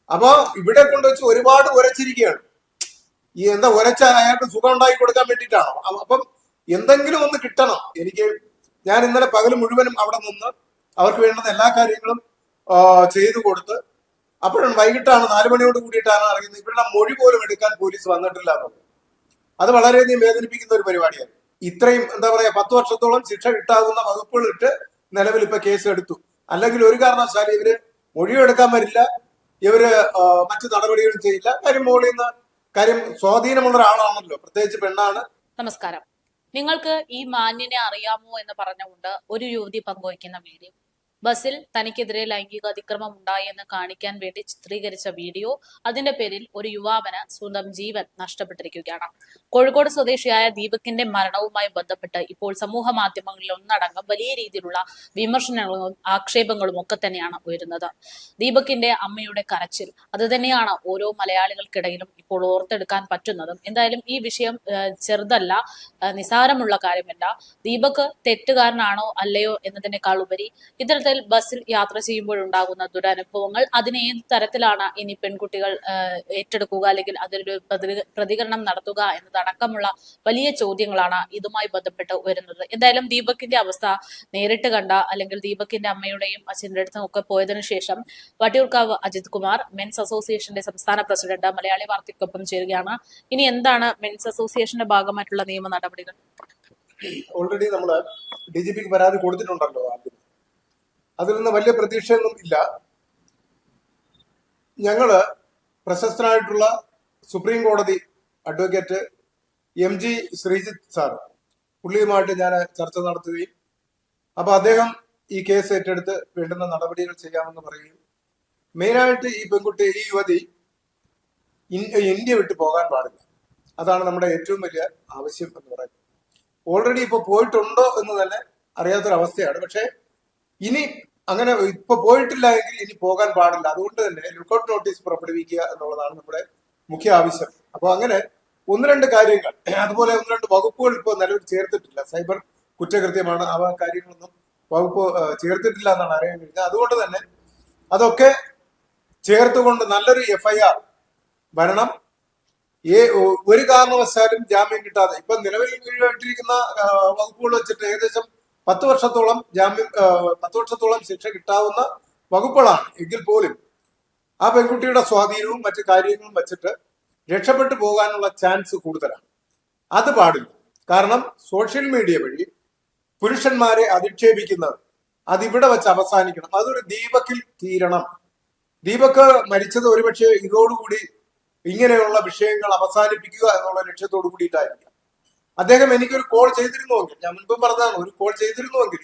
അപ്പൊ ഇവിടെ കൊണ്ടുവച്ച് ഒരുപാട് ഉരച്ചിരിക്കുകയാണ്. ഈ എന്താ ഉരച്ച അയാൾക്ക് സുഖം ഉണ്ടാക്കി കൊടുക്കാൻ വേണ്ടിയിട്ടാണോ? അപ്പം എന്തെങ്കിലും ഒന്ന് കിട്ടണം എനിക്ക്. ഞാൻ ഇന്നലെ പകൽ മുഴുവനും അവിടെ നിന്ന് അവർക്ക് വേണ്ടുന്ന എല്ലാ കാര്യങ്ങളും ചെയ്തു കൊടുത്ത് അപ്പോഴാണ് വൈകിട്ടാണ് 4 മണിയോട് കൂടിയിട്ടാണ് അറിയുന്നത് ഇവരുടെ മൊഴി പോലും എടുക്കാൻ പോലീസ് വന്നിട്ടില്ല എന്നുള്ളത്. അത് വളരെയധികം വേദനിപ്പിക്കുന്ന ഒരു പരിപാടിയാണ്. ഇത്രയും എന്താ പറയാ 10 വർഷത്തോളം ശിക്ഷ കിട്ടാവുന്ന വകുപ്പുകൾ ഇട്ട് നിലവിൽ ഇപ്പൊ കേസ് എടുത്തു. അല്ലെങ്കിൽ ഒരു കാരണവശാലും ഇവര് മൊഴിയും എടുക്കാൻ വരില്ല, ഇവര് മറ്റു നടപടികളും ചെയ്യില്ല. കാര്യം മോളിൽ നിന്ന് കാര്യം സ്വാധീനമുള്ള ഒരാളാണല്ലോ, പ്രത്യേകിച്ച് പെണ്ണാണ്. നമസ്കാരം. നിങ്ങൾക്ക് ഈ മാന്യനെ അറിയാമോ എന്ന് പറഞ്ഞുകൊണ്ട് ഒരു യുവതി പങ്കുവയ്ക്കുന്ന വീഡിയോ, ബസ്സിൽ തനിക്കെതിരെ ലൈംഗിക അതിക്രമം ഉണ്ടായി എന്ന് കാണിക്കാൻ വേണ്ടി ചിത്രീകരിച്ച വീഡിയോ, അതിന്റെ പേരിൽ ഒരു യുവാവിന് സ്വന്തം ജീവൻ നഷ്ടപ്പെട്ടിരിക്കുകയാണ്. കോഴിക്കോട് സ്വദേശിയായ ദീപകിന്റെ മരണവുമായി ബന്ധപ്പെട്ട് ഇപ്പോൾ സമൂഹ മാധ്യമങ്ങളിൽ ഒന്നടങ്കം വലിയ രീതിയിലുള്ള വിമർശനങ്ങളും ആക്ഷേപങ്ങളും ഒക്കെ തന്നെയാണ് ഉയരുന്നത്. ദീപകിന്റെ അമ്മയുടെ കരച്ചിൽ അത് തന്നെയാണ് ഓരോ മലയാളികൾക്കിടയിലും ഇപ്പോൾ ഓർത്തെടുക്കാൻ പറ്റുന്നതും. എന്തായാലും ഈ വിഷയം ചെറുതല്ല, നിസാരമുള്ള കാര്യമല്ല. ദീപക് തെറ്റുകാരനാണോ അല്ലയോ എന്നതിനേക്കാൾ ഉപരി ഇത്തരത്തിൽ ബസ്സിൽ യാത്ര ചെയ്യുമ്പോഴുണ്ടാകുന്ന ദുരനുഭവങ്ങൾ, അതിനെ ഏത് തരത്തിലാണ് ഇനി പെൺകുട്ടികൾ ഏറ്റെടുക്കുക അല്ലെങ്കിൽ അതിനൊരു പ്രതികരണം നടത്തുക എന്നതടക്കമുള്ള വലിയ ചോദ്യങ്ങളാണ് ഇതുമായി ബന്ധപ്പെട്ട് വരുന്നത്. എന്തായാലും ദീപകിന്റെ അവസ്ഥ നേരിട്ട് കണ്ട, അല്ലെങ്കിൽ ദീപകിന്റെ അമ്മയുടെയും അച്ഛൻ്റെ അടുത്തും ഒക്കെ പോയതിനു ശേഷം വട്ടിയൂർക്കാവ് അജിത് കുമാർ മെൻസ് അസോസിയേഷന്റെ സംസ്ഥാന പ്രസിഡന്റ് മലയാളി വാർത്തയ്ക്കൊപ്പം ചേരുകയാണ്. ഇനി എന്താണ് മെൻസ് അസോസിയേഷന്റെ ഭാഗമായിട്ടുള്ള നിയമ നടപടികൾ? ഓൾറെഡി നമ്മള് DGPക്ക് പരാതി കൊടുത്തിട്ടുണ്ടല്ലോ. അതിൽ നിന്ന് വലിയ പ്രതീക്ഷയൊന്നും ഇല്ല. ഞങ്ങള് പ്രശസ്തനായിട്ടുള്ള സുപ്രീം കോടതി അഡ്വക്കേറ്റ് MG ശ്രീജിത്ത് സാർ, പുള്ളിയുമായിട്ട് ഞാൻ ചർച്ച നടത്തുകയും അപ്പൊ അദ്ദേഹം ഈ കേസ് ഏറ്റെടുത്ത് വേണ്ടുന്ന നടപടികൾ ചെയ്യാമെന്ന് പറയുകയും, മെയിനായിട്ട് ഈ പെൺകുട്ടി, ഈ യുവതി ഇന്ത്യ വിട്ടു പോകാൻ പാടില്ല. അതാണ് നമ്മുടെ ഏറ്റവും വലിയ ആവശ്യം എന്ന് പറയുന്നത്. ഓൾറെഡി ഇപ്പൊ പോയിട്ടുണ്ടോ എന്ന് തന്നെ അറിയാത്തൊരവസ്ഥയാണ്. പക്ഷെ ഇനി അങ്ങനെ ഇപ്പൊ പോയിട്ടില്ല എങ്കിൽ ഇനി പോകാൻ പാടില്ല. അതുകൊണ്ട് തന്നെ ലുക്കൌട്ട് നോട്ടീസ് പുറപ്പെടുവിക്കുക എന്നുള്ളതാണ് നമ്മുടെ മുഖ്യ ആവശ്യം. അപ്പൊ അങ്ങനെ 1-2 കാര്യങ്ങൾ, അതുപോലെ 1-2 വകുപ്പുകൾ ഇപ്പോൾ നിലവിൽ ചേർത്തിട്ടില്ല. സൈബർ കുറ്റകൃത്യമാണ്, ആ കാര്യങ്ങളൊന്നും വകുപ്പ് ചേർത്തിട്ടില്ല എന്നാണ് അറിയാൻ കഴിഞ്ഞത്. അതുകൊണ്ട് തന്നെ അതൊക്കെ ചേർത്തുകൊണ്ട് നല്ലൊരു FIR വരണം. ഒരു കാരണവശാലും ജാമ്യം കിട്ടാതെ ഇപ്പൊ നിലവിൽ ഇട്ടിരിക്കുന്ന വകുപ്പുകൾ വെച്ചിട്ട് ഏകദേശം 10 വർഷത്തോളം ശിക്ഷ കിട്ടാവുന്ന വകുപ്പുകളാണ്. എങ്കിൽ പോലും ആ പെൺകുട്ടിയുടെ സ്വാധീനവും മറ്റു കാര്യങ്ങളും വെച്ചിട്ട് രക്ഷപ്പെട്ടു പോകാനുള്ള ചാൻസ് കൂടുതലാണ്. അത് പാടില്ല. കാരണം സോഷ്യൽ മീഡിയ വഴി പുരുഷന്മാരെ അധിക്ഷേപിക്കുന്നത് അതിവിടെ വെച്ച് അവസാനിക്കണം. അതൊരു ദീപകിൽ തീരണം. ദീപക് മരിച്ചത് ഒരുപക്ഷെ ഇതോടുകൂടി ഇങ്ങനെയുള്ള വിഷയങ്ങൾ അവസാനിപ്പിക്കുക എന്നുള്ള ലക്ഷ്യത്തോടു കൂടിയിട്ടായിരിക്കാം. അദ്ദേഹം എനിക്കൊരു കോൾ ചെയ്തിരുന്നുവെങ്കിൽ, ഞാൻ മുൻപും പറഞ്ഞതാണ്, ഒരു കോൾ ചെയ്തിരുന്നുവെങ്കിൽ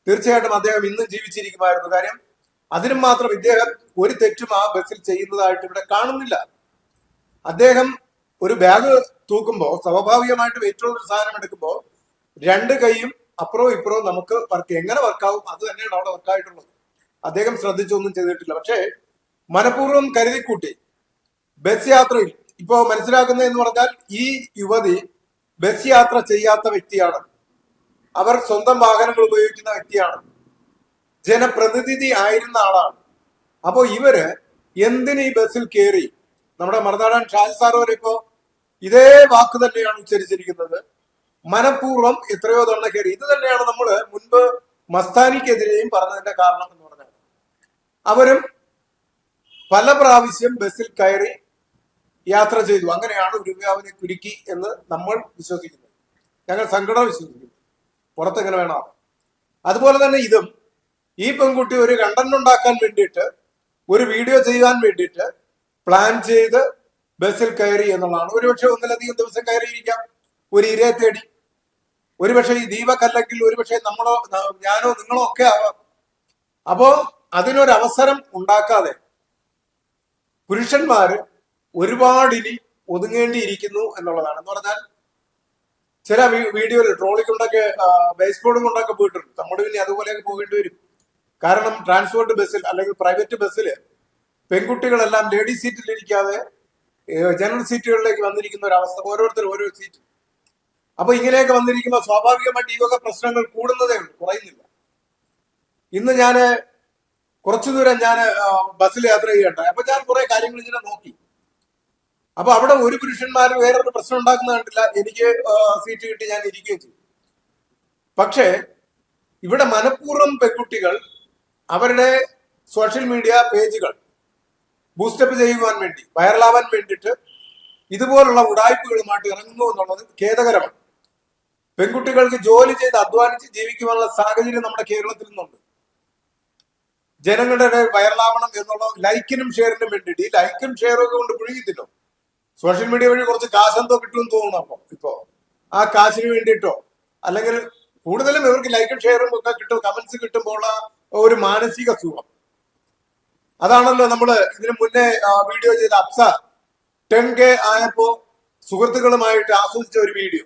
തീർച്ചയായിട്ടും അദ്ദേഹം ഇന്നും ജീവിച്ചിരിക്കുമായിരുന്നു. കാര്യം അതിനും മാത്രം ഇദ്ദേഹം ഒരു തെറ്റും ആ ബസ്സിൽ ചെയ്യുന്നതായിട്ട് ഇവിടെ കാണുന്നില്ല. അദ്ദേഹം ഒരു ബാഗ് തൂക്കുമ്പോൾ സ്വാഭാവികമായിട്ട് വെയിറ്റുള്ള ഒരു സാധനം എടുക്കുമ്പോൾ 2 കൈയും അപ്പുറവും ഇപ്പുറവും നമുക്ക് എങ്ങനെ വർക്കാവും അത് തന്നെയാണ് അവിടെ വർക്കായിട്ടുള്ളത്. അദ്ദേഹം ശ്രദ്ധിച്ചൊന്നും ചെയ്തിട്ടില്ല. പക്ഷേ മനഃപൂർവ്വം കരുതിക്കൂട്ടി ബസ് യാത്രയിൽ ഇപ്പോ മനസ്സിലാക്കുന്നത് എന്ന് പറഞ്ഞാൽ ഈ യുവതി ബസ് യാത്ര ചെയ്യാത്ത വ്യക്തിയാണ്. അവർ സ്വന്തം വാഹനങ്ങൾ ഉപയോഗിക്കുന്ന വ്യക്തിയാണ്. ജനപ്രതിനിധി ആയിരുന്ന ആളാണ്. അപ്പോ ഇവര് എന്തിന് ഈ ബസ്സിൽ കയറി? നമ്മുടെ മറുനാടൻ ഷാജി സാർ വരെ ഇപ്പോ ഇതേ വാക്ക് തന്നെയാണ് ഉച്ചരിച്ചിരിക്കുന്നത്. മനഃപൂർവ്വം എത്രയോ തവണ കയറി. ഇത് തന്നെയാണ് നമ്മൾ മുൻപ് മസ്താനിക്കെതിരെയും പറഞ്ഞതിന്റെ കാരണം എന്ന് പറഞ്ഞത്. അവരും പല പ്രാവശ്യം ബസ്സിൽ കയറി യാത്ര ചെയ്തു. അങ്ങനെയാണ് ഒരു യുവാവിനെ കുരുക്കി എന്ന് നമ്മൾ വിശ്വസിക്കുന്നത്. ഞങ്ങൾ സംഘടന വിശ്വസിക്കുന്നു. പുറത്തെങ്ങനെ വേണം. അതുപോലെ തന്നെ ഇതും ഈ പെൺകുട്ടി ഒരു കണ്ടന്റ് ഉണ്ടാക്കാൻ വേണ്ടിയിട്ട്, ഒരു വീഡിയോ ചെയ്യാൻ വേണ്ടിയിട്ട് പ്ലാൻ ചെയ്ത് ബസ്സിൽ കയറി എന്നുള്ളതാണ്. ഒരുപക്ഷെ 1-ലധികം ദിവസം കയറിയിരിക്കാം ഒരു ഇരയെ തേടി. ഒരുപക്ഷെ ഈ ദീപക് അല്ലെങ്കിൽ ഒരുപക്ഷെ നമ്മളോ ഞാനോ നിങ്ങളോ ഒക്കെ ആവാം. അപ്പോ അതിനൊരവസരം ഉണ്ടാക്കാതെ പുരുഷന്മാര് ഒരുപാടിനി ഒതുങ്ങേണ്ടിയിരിക്കുന്നു എന്നുള്ളതാണ്. എന്ന് പറഞ്ഞാൽ ചില വീഡിയോയിൽ ട്രോളി കൊണ്ടൊക്കെ ബേസ്ബോർഡ് കൊണ്ടൊക്കെ പോയിട്ടുണ്ട്. നമ്മുടെ പിന്നെ അതുപോലെയൊക്കെ പോകേണ്ടി വരും. കാരണം ട്രാൻസ്പോർട്ട് ബസ്സിൽ അല്ലെങ്കിൽ പ്രൈവറ്റ് ബസ്സിൽ പെൺകുട്ടികളെല്ലാം ലേഡി സീറ്റിൽ ഇരിക്കാതെ ജനറൽ സീറ്റുകളിലേക്ക് വന്നിരിക്കുന്ന ഒരു അവസ്ഥ, ഓരോരുത്തർ ഓരോ സീറ്റ്. അപ്പൊ ഇങ്ങനെയൊക്കെ വന്നിരിക്കുമ്പോൾ സ്വാഭാവികമായിട്ട് ഈ വക പ്രശ്നങ്ങൾ കൂടുന്നതേ ഉള്ളൂ, കുറയുന്നില്ല. ഇന്ന് ഞാൻ കുറച്ചു ദൂരം ഞാൻ ബസ്സിൽ യാത്ര ചെയ്യട്ടെ. അപ്പൊ ഞാൻ കുറെ കാര്യങ്ങൾ ഇങ്ങനെ നോക്കി. അപ്പൊ അവിടെ ഒരു പുരുഷന്മാർ വേറൊരു പ്രശ്നം ഉണ്ടാക്കുന്ന കണ്ടില്ല. എനിക്ക് സീറ്റ് കിട്ടി, ഞാൻ ഇരിക്കുകയും ചെയ്തു. പക്ഷേ ഇവിടെ മനഃപൂർവ്വം പെൺകുട്ടികൾ അവരുടെ സോഷ്യൽ മീഡിയ പേജുകൾ ബൂസ്റ്റപ്പ് ചെയ്യുവാൻ വേണ്ടി, വൈറലാവാൻ വേണ്ടിയിട്ട് ഇതുപോലുള്ള ഉടായ്പകളുമായിട്ട് ഇറങ്ങുന്നു എന്നുള്ളത് ഖേദകരമാണ്. പെൺകുട്ടികൾക്ക് ജോലി ചെയ്ത് അധ്വാനിച്ച് ജീവിക്കുവാനുള്ള സാഹചര്യം നമ്മുടെ കേരളത്തിൽ നിന്നുണ്ട്. ജനങ്ങളുടെ ഇടയിൽ വൈറലാവണം എന്നുള്ള ലൈക്കിനും ഷെയറിനും വേണ്ടിയിട്ട്, ഈ ലൈക്കും ഷെയറും ഒക്കെ കൊണ്ട് പുഴുകിത്തില്ലോ. സോഷ്യൽ മീഡിയ വഴി കുറച്ച് കാശെന്തോ കിട്ടുമെന്ന് തോന്നുന്നു. അപ്പൊ ഇപ്പോ ആ കാശിന് വേണ്ടിയിട്ടോ, അല്ലെങ്കിൽ കൂടുതലും ഇവർക്ക് ലൈക്കും ഷെയറും ഒക്കെ കിട്ടും, കമന്റ്സ് കിട്ടുമ്പോൾ ഒരു മാനസിക സുഖം. അതാണല്ലോ നമ്മള് ഇതിനു മുന്നേ വീഡിയോ ചെയ്ത അപ്സ 10K ആയപ്പോ സുഹൃത്തുക്കളുമായിട്ട് ആസ്വദിച്ച ഒരു വീഡിയോ.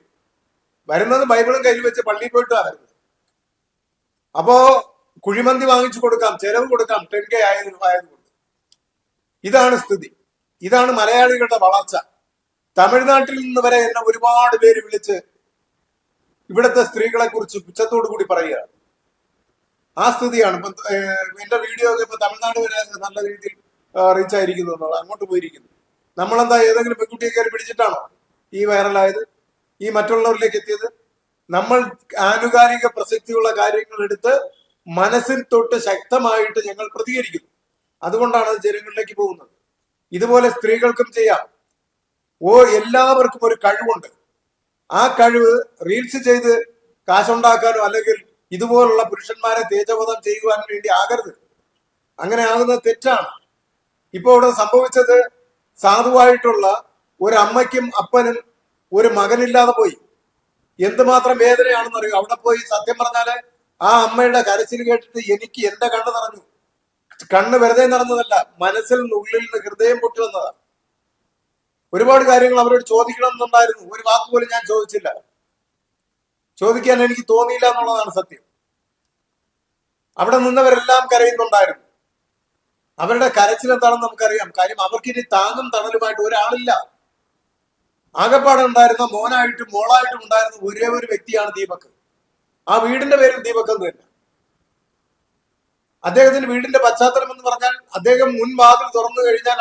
വരുന്നത് ബൈബിളും കയ്യിൽ വെച്ച് പള്ളിയിൽ പോയിട്ടാ വരുന്നത്. അപ്പോ കുഴിമന്തി വാങ്ങിച്ചു കൊടുക്കാം, ചെലവ് കൊടുക്കാം 10K ആയതുകൊണ്ട്. ഇതാണ് സ്ഥിതി. ഇതാണ് മലയാളികളുടെ വളർച്ച. തമിഴ്നാട്ടിൽ നിന്ന് വരെ എന്നെ ഒരുപാട് പേര് വിളിച്ച് ഇവിടുത്തെ സ്ത്രീകളെ കുറിച്ച് പുച്ഛത്തോടു കൂടി പറയുകയാണ്. ആ സ്ഥിതിയാണ് ഇപ്പൊ എന്റെ വീഡിയോ ഒക്കെ ഇപ്പൊ തമിഴ്നാട് വരെ നല്ല രീതിയിൽ റീച്ച് ആയിരിക്കുന്നു എന്നുള്ളത്, അങ്ങോട്ട് പോയിരിക്കുന്നു. നമ്മളെന്താ ഏതെങ്കിലും പെൺകുട്ടിയെ കയറി പിടിച്ചിട്ടാണോ ഈ വൈറലായത്, ഈ മറ്റുള്ളവരിലേക്ക് എത്തിയത്? നമ്മൾ ആനുകാലിക പ്രസക്തിയുള്ള കാര്യങ്ങൾ എടുത്ത് മനസ്സിൽ തൊട്ട് ശക്തമായിട്ട് ഞങ്ങൾ പ്രതികരിക്കുന്നു. അതുകൊണ്ടാണ് അത് ജനങ്ങളിലേക്ക് പോകുന്നത്. ഇതുപോലെ സ്ത്രീകൾക്കും ചെയ്യാം. എല്ലാവർക്കും ഒരു കഴിവുണ്ട്. ആ കഴിവ് റീൽസ് ചെയ്ത് കാശുണ്ടാക്കാനോ അല്ലെങ്കിൽ ഇതുപോലുള്ള പുരുഷന്മാരെ തേജവധം ചെയ്യുവാൻ വേണ്ടി ആകരുത്. അങ്ങനെ ആകുന്നത് തെറ്റാണ്. ഇപ്പൊ ഇവിടെ സംഭവിച്ചത്, സാധുവായിട്ടുള്ള ഒരു അമ്മയ്ക്കും അപ്പനും ഒരു മകനില്ലാതെ പോയി. എന്തുമാത്രം വേദനയാണെന്ന് അറിയോ? അവിടെ പോയി സത്യം പറഞ്ഞാല് ആ അമ്മയുടെ കരച്ചിൽ കേട്ടിട്ട് എനിക്ക് എന്റെ കണ്ണ് നിറഞ്ഞു. കണ്ണ് വെറുതെ നിറഞ്ഞതല്ല, മനസ്സിൽ ഉള്ളിൽ നിന്ന് ഹൃദയം പൊട്ടി വന്നതാണ്. ഒരുപാട് കാര്യങ്ങൾ അവരോട് ചോദിക്കണം എന്നുണ്ടായിരുന്നു. ഒരു വാക്ക് പോലും ഞാൻ ചോദിച്ചില്ല. ചോദിക്കാൻ എനിക്ക് തോന്നിയില്ല എന്നുള്ളതാണ് സത്യം. അവിടെ നിന്നവരെല്ലാം കരയുന്നുണ്ടായിരുന്നു. അവരുടെ കരച്ചിൽ എന്താണെന്ന് നമുക്കറിയാം. കാര്യം അവർക്കിനി താങ്ങും തണലുമായിട്ട് ഒരാളില്ല. ആകപ്പാടെ ഉണ്ടായിരുന്ന മോനായിട്ടും മോളായിട്ടും ഉണ്ടായിരുന്ന ഒരേ ഒരു വ്യക്തിയാണ് ദീപക്. ആ വീടിന്റെ പേരും ദീപക് എന്ന് തന്നെ. അദ്ദേഹത്തിന്റെ വീടിന്റെ പശ്ചാത്തലം എന്ന് പറഞ്ഞാൽ, അദ്ദേഹം മുൻവാതിൽ തുറന്നു കഴിഞ്ഞാൽ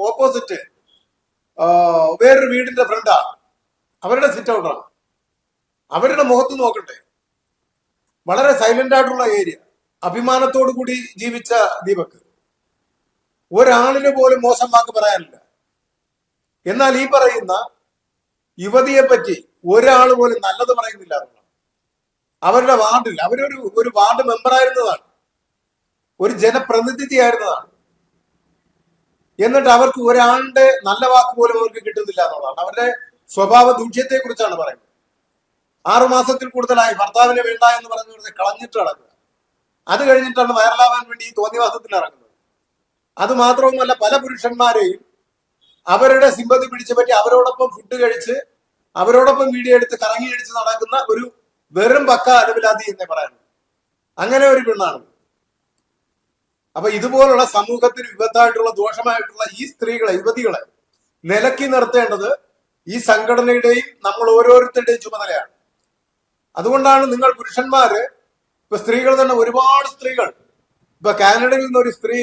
ഓപ്പോസിറ്റ് വേറൊരു വീടിന്റെ ഫ്രണ്ടാണ്, അവരുടെ സിറ്റ് ഔട്ടാണ്. അവരുടെ മുഖത്ത് നോക്കട്ടെ, വളരെ സൈലന്റ് ആയിട്ടുള്ള ഏരിയ, അഭിമാനത്തോടു കൂടി ജീവിച്ച ദീപക്. ഒരാളിന് പോലും മോശം വാക്ക് പറയാനില്ല. എന്നാൽ ഈ പറയുന്ന യുവതിയെ പറ്റി ഒരാൾ പോലും നല്ലത് പറയുന്നില്ല. അവരുടെ വാർഡിൽ ഒരു വാർഡ് മെമ്പറായിരുന്നതാണ്, ഒരു ജനപ്രതിനിധിയായിരുന്നതാണ്. എന്നിട്ട് അവർക്ക് ഒരാളുടെ നല്ല വാക്ക് പോലും അവർക്ക് കിട്ടുന്നില്ല എന്നുള്ളതാണ്. അവരുടെ സ്വഭാവ ദൂഷ്യത്തെ കുറിച്ചാണ് പറയുന്നത്. 6 മാസത്തിൽ കൂടുതലായി ഭർത്താവിനെ വേണ്ട എന്ന് പറഞ്ഞു കളഞ്ഞിട്ട് നടക്കുക. അത് കഴിഞ്ഞിട്ടാണ് വൈറലാവാൻ വേണ്ടി ഈ തോന്നിവാസത്തിൽ ഇറങ്ങുന്നത്. അത് മാത്രവുമല്ല, പല പുരുഷന്മാരെയും അവരുടെ സിമ്പതി പിടിച്ചു പറ്റി അവരോടൊപ്പം ഫുഡ് കഴിച്ച് അവരോടൊപ്പം വീഡിയോ എടുത്ത് കറങ്ങി അടിച്ച് നടക്കുന്ന ഒരു വെറും പക്ക അലവിലാതി എന്നേ പറയാനുള്ളൂ. അങ്ങനെ ഒരു പെണ്ണാണ്. അപ്പൊ ഇതുപോലുള്ള സമൂഹത്തിന് വിപത്തായിട്ടുള്ള ദോഷമായിട്ടുള്ള ഈ സ്ത്രീകളെ, യുവതികളെ നിലക്കി നിർത്തേണ്ടത് ഈ സംഘടനയുടെയും നമ്മൾ ഓരോരുത്തരുടെയും ചുമതലയാണ്. അതുകൊണ്ടാണ് നിങ്ങൾ പുരുഷന്മാര്, ഇപ്പൊ സ്ത്രീകൾ തന്നെ, ഒരുപാട് സ്ത്രീകൾ, ഇപ്പൊ കാനഡയിൽ നിന്ന് ഒരു സ്ത്രീ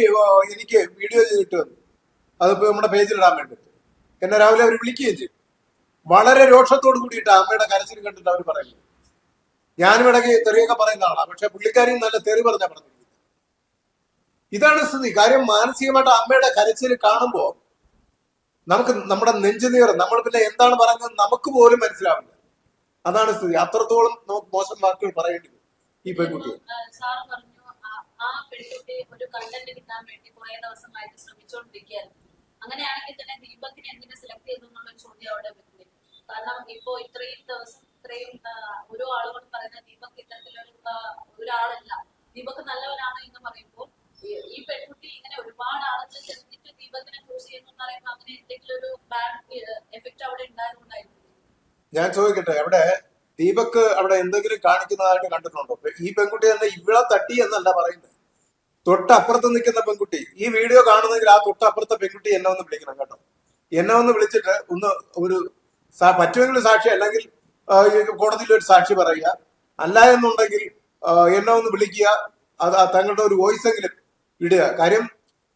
എനിക്ക് വീഡിയോ ചെയ്തിട്ട് വന്നു. അതിപ്പോ നമ്മുടെ പേജിൽ ഇടാൻ വേണ്ടിട്ട് എന്നെ രാവിലെ അവർ വിളിക്കുകയും ചെയ്തു. വളരെ രോഷത്തോട് കൂടിയിട്ട് അമ്മയുടെ കരച്ചിൽ കണ്ടിട്ട് അവർ പറയുന്നു. ഞാനും ഇടയ്ക്ക് തെറിയൊക്കെ പറയുന്ന ആളാണ്, പക്ഷെ പുള്ളിക്കാരിയും നല്ല തെറി പറഞ്ഞാ പറഞ്ഞിരിക്കുന്നത്. ഇതാണ് സ്ഥിതി. കാര്യം മാനസികമായിട്ട് അമ്മയുടെ കരച്ചിൽ കാണുമ്പോൾ നമുക്ക് നമ്മുടെ നെഞ്ചുനീർ, നമ്മൾ പിന്നെ എന്താണ് പറയുന്നത് നമുക്ക് പോലും മനസ്സിലാവില്ല. അതാണ് സ്ഥിതി. അത്രത്തോളം നമുക്ക് മോശം വാക്കുകൾ പറയേണ്ടി വരും ഈ പെൺകുട്ടി. ആ പെൺകുട്ടി ഒരു കണ്ടന്റ് കിട്ടാൻ വേണ്ടി കുറെ ദിവസമായിട്ട് ശ്രമിച്ചുകൊണ്ടിരിക്കുകയായിരുന്നു. അങ്ങനെയാണെങ്കിൽ തന്നെ ദീപകിനെ എന്തിനെ സെലക്ട് ചെയ്തു എന്നുള്ള ചോദ്യം അവിടെ വരുന്നത്. കാരണം ഇപ്പോ ഇത്രയും ദിവസം ഓരോ ആളുകളും പറയുന്ന ദീപക് ഇത്തരത്തിലൊരു ഒരാളല്ല, ദീപക് നല്ലവനാണ് എന്ന് പറയുമ്പോൾ ഈ പെൺകുട്ടി ഇങ്ങനെ ഒരുപാട് ആളുകൾ ചെന്നിട്ട് ദീപകിനെ ചൂസ് ചെയ്യുന്നു എന്ന് പറയുമ്പോൾ അങ്ങനെ എന്തെങ്കിലും ഒരു ബാഡ് എഫക്ട് അവിടെ ഉണ്ടായതുകൊണ്ടായിരുന്നു. ഞാൻ ചോദിക്കട്ടെ, അവിടെ ദീപക് അവിടെ എന്തെങ്കിലും കാണിക്കുന്നതായിട്ട് കണ്ടിട്ടുണ്ടോ? ഈ പെൺകുട്ടി തന്നെ ഇവിടെ തട്ടി എന്നല്ല പറയുന്നത്. തൊട്ടപ്പുറത്ത് നിൽക്കുന്ന പെൺകുട്ടി ഈ വീഡിയോ കാണുന്നെങ്കിൽ ആ തൊട്ടപ്പുറത്തെ പെൺകുട്ടി എന്നെ ഒന്ന് വിളിക്കണം കേട്ടോ. എന്നെ ഒന്ന് വിളിച്ചിട്ട് ഒരു പറ്റുമെങ്കിൽ സാക്ഷി, അല്ലെങ്കിൽ കോടതിയിൽ ഒരു സാക്ഷി പറയുക. അല്ല എന്നുണ്ടെങ്കിൽ എന്നെ ഒന്ന് വിളിക്കുക. അത് തങ്ങളുടെ ഒരു വോയിസ് എങ്കിലും ഇടുക. കാര്യം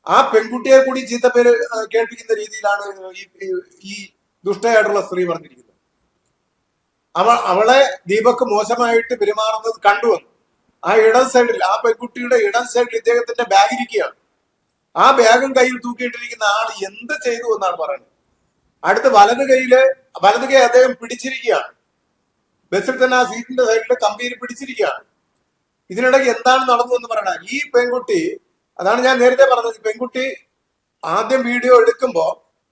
ആ പെൺകുട്ടിയെ കൂടി ചീത്തപ്പേര് കേൾപ്പിക്കുന്ന രീതിയിലാണ് ഈ ദുഷ്ടയായിട്ടുള്ള സ്ത്രീ പറഞ്ഞിരിക്കുന്നത്. അവളെ ദീപക് മോശമായിട്ട് പെരുമാറുന്നത് കണ്ടുവന്നു. ആ ഇടം സൈഡിൽ, ആ പെൺകുട്ടിയുടെ ഇടം സൈഡിൽ ഇദ്ദേഹത്തിന്റെ ബാഗ് ഇരിക്കുകയാണ്. ആ ബാഗും കയ്യിൽ തൂക്കിയിട്ടിരിക്കുന്ന ആൾ എന്ത് ചെയ്തു എന്നാണ് പറയുന്നത്. അടുത്ത് വലത് കൈ അദ്ദേഹം പിടിച്ചിരിക്കുകയാണ്. ബസ്സിൽ തന്നെ ആ സീറ്റിന്റെ സൈഡിൽ കമ്പിയിൽ പിടിച്ചിരിക്കുകയാണ്. ഇതിനിടയ്ക്ക് എന്താണ് നടന്നു എന്ന് പറയണ ഈ പെൺകുട്ടി, അതാണ് ഞാൻ നേരത്തെ പറഞ്ഞത്, പെൺകുട്ടി ആദ്യം വീഡിയോ എടുക്കുമ്പോ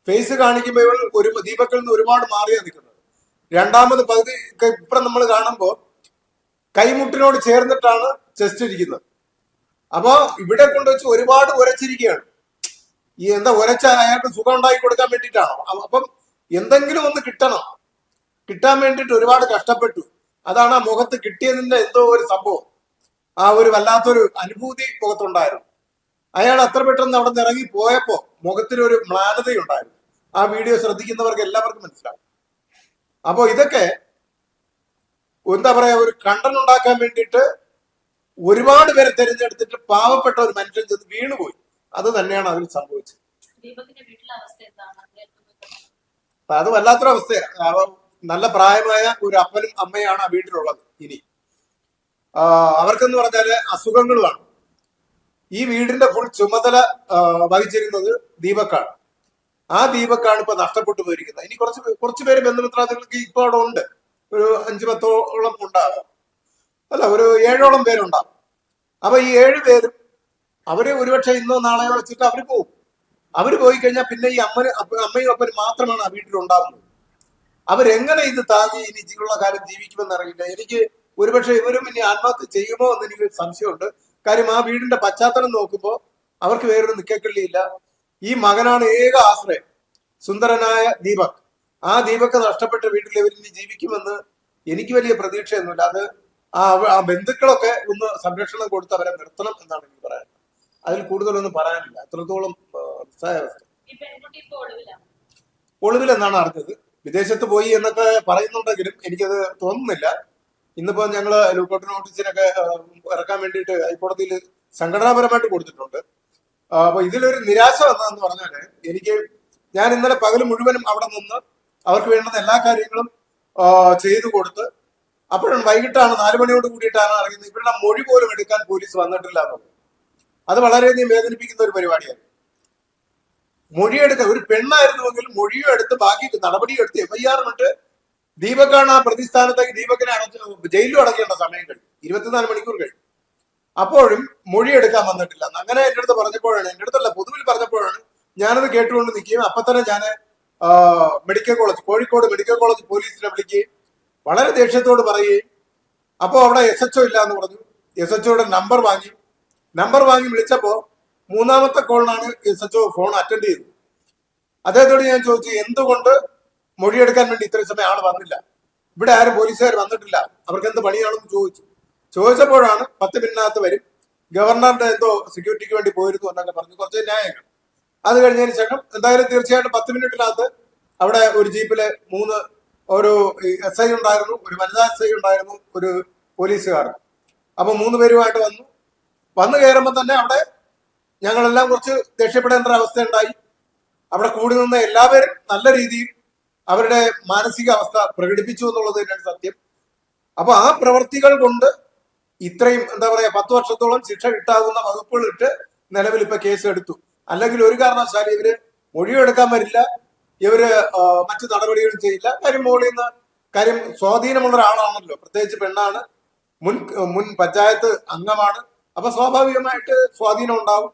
ഫേസ് കാണിക്കുമ്പോൾ ഇവൾ ദീപക്കിൽ നിന്ന് ഒരുപാട് മാറിയാ നിൽക്കുന്നത്. രണ്ടാമത് പകുതി ഇപ്പുറം നമ്മൾ കാണുമ്പോൾ കൈമുട്ടിനോട് ചേർന്നിട്ടാണ് ചെസ്റ്റ് ഇരിക്കുന്നത്. അപ്പോ ഇവിടെ കൊണ്ടുവച്ച് ഒരുപാട് ഉരച്ചിരിക്കുകയാണ്. ഈ എന്താ ഉരച്ച അയാൾക്ക് സുഖം ഉണ്ടാക്കി കൊടുക്കാൻ വേണ്ടിയിട്ടാണോ? അപ്പം എന്തെങ്കിലും ഒന്ന് കിട്ടാൻ വേണ്ടിയിട്ട് ഒരുപാട് കഷ്ടപ്പെട്ടു. അതാണ് ആ മുഖത്ത് കിട്ടിയതിന്റെ എന്തോ ഒരു സംഭവം, ആ ഒരു വല്ലാത്തൊരു അനുഭൂതി മുഖത്തുണ്ടായിരുന്നു. അയാൾ അത്ര പെട്ടെന്ന് അവിടെ നിന്ന് ഇറങ്ങി പോയപ്പോ മുഖത്തിനൊരു മ്ലാനതയുണ്ടായിരുന്നു. ആ വീഡിയോ ശ്രദ്ധിക്കുന്നവർക്ക് എല്ലാവർക്കും മനസ്സിലാവും. അപ്പോ ഇതൊക്കെ എന്താ പറയാ, ഒരു കണ്ടന്റ് ഉണ്ടാക്കാൻ വേണ്ടിയിട്ട് ഒരുപാട് പേരെ തിരഞ്ഞെടുത്തിട്ട് പാവപ്പെട്ട ഒരു മനുഷ്യൻ ചെന്ന് വീണുപോയി. അത് തന്നെയാണ് അതിൽ സംഭവിച്ചത്. അത് വല്ലാത്തൊരു അവസ്ഥയാണ്. നല്ല പ്രായമായ ഒരു അപ്പനും അമ്മയാണ് ആ വീട്ടിലുള്ളത്. ഇനി അവർക്കെന്ന് പറഞ്ഞാല് അസുഖങ്ങളുമാണ്. ഈ വീടിന്റെ ഫുൾ ചുമതല വഹിച്ചിരുന്നത് ദീപക്കാണ്. ആ ദീപക്കാണ് ഇപ്പൊ നഷ്ടപ്പെട്ടു പോയിരിക്കുന്നത്. ഇനി കുറച്ച് പേര് ബന്ധുമിത്രാദികൾക്ക് ഇപ്പൊ അവിടെ ഉണ്ട്. ഒരു 5-10ഓളം ഉണ്ടാകും, അല്ല ഒരു 7ഓളം പേരുണ്ടാകും. അപ്പൊ ഈ 7 പേരും അവര് ഒരുപക്ഷെ ഇന്നോ നാളെയോ വെച്ചിട്ട് അവര് പോകും. അവര് പോയി കഴിഞ്ഞാൽ പിന്നെ ഈ അമ്മയും അപ്പനും മാത്രമാണ് ആ വീട്ടിലുണ്ടാകുന്നത്. അവരെങ്ങനെ ഇത് താങ്ങി ഇനി ഉള്ള കാലം ജീവിക്കുമെന്ന് അറിയില്ല. എനിക്ക് ഒരുപക്ഷെ ഇവരും ഇനി ആത്മഹത്യ ചെയ്യുമോ എന്ന് എനിക്ക് സംശയമുണ്ട്. കാര്യം ആ വീടിന്റെ പശ്ചാത്തലം നോക്കുമ്പോൾ അവർക്ക് വേറൊരു നിക്കക്കള്ളിയില്ല. ഈ മകനാണ് ഏക ആശ്രയം, സുന്ദരനായ ദീപക്. ആ ദീപക് നഷ്ടപ്പെട്ട വീട്ടിൽ ഇവരിനി ജീവിക്കുമെന്ന് എനിക്ക് വലിയ പ്രതീക്ഷയൊന്നുമില്ല. അത് ആ ബന്ധുക്കളൊക്കെ ഒന്ന് സംരക്ഷണം കൊടുത്ത് അവരെ നിർത്തണം എന്നാണ് എനിക്ക് പറയാനുള്ളത്. അതിൽ കൂടുതലൊന്നും പറയാനില്ല. അത്രത്തോളം ഒളിവിലെന്നാണ് അറിഞ്ഞത്. വിദേശത്ത് പോയി എന്നൊക്കെ പറയുന്നുണ്ടെങ്കിലും എനിക്കത് തോന്നുന്നില്ല. ഇന്നിപ്പോ ഞങ്ങള് ലൂക്കൌട്ട് നോട്ടീസിനൊക്കെ ഇറക്കാൻ വേണ്ടിയിട്ട് ഹൈക്കോടതിയിൽ സംഘടനാപരമായിട്ട് കൊടുത്തിട്ടുണ്ട്. അപ്പൊ ഇതിലൊരു നിരാശ വന്നതെന്ന് പറഞ്ഞാല്, ഞാൻ ഇന്നലെ പകല് മുഴുവനും അവിടെ നിന്ന് അവർക്ക് വേണ്ടുന്ന എല്ലാ കാര്യങ്ങളും ചെയ്തു കൊടുത്ത് അപ്പോഴും വൈകിട്ടാണ് 4 മണിയോട് കൂടിയിട്ടാണ് അറിയുന്നത് ഇവരുടെ മൊഴി പോലും എടുക്കാൻ പോലീസ് വന്നിട്ടില്ല എന്നുള്ളത്. അത് വളരെയധികം വേദനിപ്പിക്കുന്ന ഒരു പരിപാടിയാണ്. മൊഴിയെടുക്കാൻ ഒരു പെണ്ണായിരുന്നുവെങ്കിൽ മൊഴിയും എടുത്ത് ബാക്കി നടപടിയും എടുത്ത് FIR ഇട്ട് ദീപക്കാണ് ആ പ്രതിസ്ഥാനത്തേക്ക് ദീപക്കിനെ ജയിലിലും അടയ്ക്കേണ്ട സമയം കഴിഞ്ഞു. 24 മണിക്കൂർ കഴിഞ്ഞു. അപ്പോഴും മൊഴിയെടുക്കാൻ വന്നിട്ടില്ല. അങ്ങനെ എന്റെ അടുത്ത് പറഞ്ഞപ്പോഴാണ്, എന്റെ അടുത്തല്ല പൊതുവിൽ പറഞ്ഞപ്പോഴാണ് ഞാനത് കേട്ടുകൊണ്ട് നിൽക്കുകയും അപ്പൊ തന്നെ ഞാൻ കോഴിക്കോട് മെഡിക്കൽ കോളേജ് പോലീസിനെ വിളിക്കുകയും വളരെ ദേഷ്യത്തോട് പറയുകയും, അപ്പോൾ അവിടെ SHO ഇല്ല എന്ന് പറഞ്ഞു. SHOയുടെ നമ്പർ വാങ്ങി വിളിച്ചപ്പോ 3ാമത്തെ കോളിനാണ് SHO ഫോൺ അറ്റൻഡ് ചെയ്തത്. അദ്ദേഹത്തോട് ഞാൻ ചോദിച്ചു, എന്തുകൊണ്ട് മൊഴിയെടുക്കാൻ വേണ്ടി ഇത്രയും സമയം ആള് വന്നില്ല, ഇവിടെ ആരും പോലീസുകാർ വന്നിട്ടില്ല, അവർക്ക് എന്ത് പണിയാണെന്ന് ചോദിച്ചപ്പോഴാണ് 10 മിനിറ്റിനകത്ത് വരും, ഗവർണറുടെ എന്തോ സെക്യൂരിറ്റിക്ക് വേണ്ടി പോയിരുന്നു എന്നൊക്കെ പറഞ്ഞു. കുറച്ച് ന്യായങ്ങൾ. അത് കഴിഞ്ഞതിന് ശേഷം എന്തായാലും തീർച്ചയായിട്ടും 10 മിനിറ്റിനകത്ത് അവിടെ ഒരു ജീപ്പില് ഒരു SI ഉണ്ടായിരുന്നു, ഒരു വനിതാ SI ഉണ്ടായിരുന്നു, ഒരു പോലീസുകാരൻ. അപ്പൊ 3 പേരുമായിട്ട് വന്നു കയറുമ്പോൾ തന്നെ അവിടെ ഞങ്ങളെല്ലാം കുറച്ച് രക്ഷപ്പെടേണ്ട ഒരു അവസ്ഥ ഉണ്ടായി. അവിടെ കൂടി നിന്ന് എല്ലാവരും നല്ല രീതിയിൽ അവരുടെ മാനസികാവസ്ഥ പ്രകടിപ്പിച്ചു എന്നുള്ളത് തന്നെയാണ് സത്യം. അപ്പൊ ആ പ്രവർത്തികൾ കൊണ്ട് ഇത്രയും എന്താ പറയാ 10 വർഷത്തോളം ശിക്ഷ കിട്ടാവുന്ന വകുപ്പുകൾ ഇട്ട് നിലവിൽ ഇപ്പൊ കേസ് എടുത്തു. അല്ലെങ്കിൽ ഒരു കാരണവശാലും ഇവര് മൊഴിയും എടുക്കാൻ വരില്ല, ഇവര് മറ്റു നടപടികളും ചെയ്യില്ല. കാര്യം സ്വാധീനമുള്ള ഒരാളാണല്ലോ, പ്രത്യേകിച്ച് പെണ്ണാണ്, മുൻ പഞ്ചായത്ത് അംഗമാണ്. അപ്പൊ സ്വാഭാവികമായിട്ട് സ്വാധീനം ഉണ്ടാവും.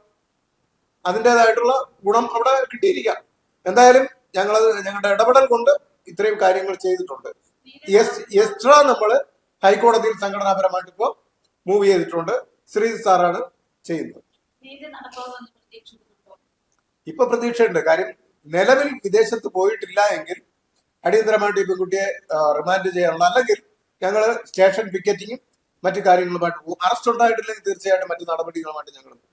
അതിൻ്റെതായിട്ടുള്ള ഗുണം അവിടെ കിട്ടിയിരിക്കാം. എന്തായാലും ഞങ്ങളുടെ ഇടപെടൽ കൊണ്ട് ഇത്രയും കാര്യങ്ങൾ ചെയ്തിട്ടുണ്ട്. എക്സ്ട്രാ നമ്മൾ ഹൈക്കോടതിയിൽ സംഘടനാപരമായിട്ട് ഇപ്പോൾ മൂവ് ചെയ്തിട്ടുണ്ട്. ശ്രീ സാറാണ് ചെയ്യുന്നത്. ഇപ്പൊ പ്രതീക്ഷയുണ്ട്. കാര്യം നിലവിൽ വിദേശത്ത് പോയിട്ടില്ല എങ്കിൽ അടിയന്തരമായിട്ട് ഈ പെൺകുട്ടിയെ റിമാൻഡ് ചെയ്യാനുള്ള, അല്ലെങ്കിൽ ഞങ്ങൾ സ്റ്റേഷൻ പിക്കറ്റിങ്ങും മറ്റു കാര്യങ്ങളുമായിട്ട് പോകും. അറസ്റ്റ് ഉണ്ടായിട്ടില്ലെങ്കിൽ തീർച്ചയായിട്ടും മറ്റു നടപടികളുമായിട്ട് ഞങ്ങൾ പോകും.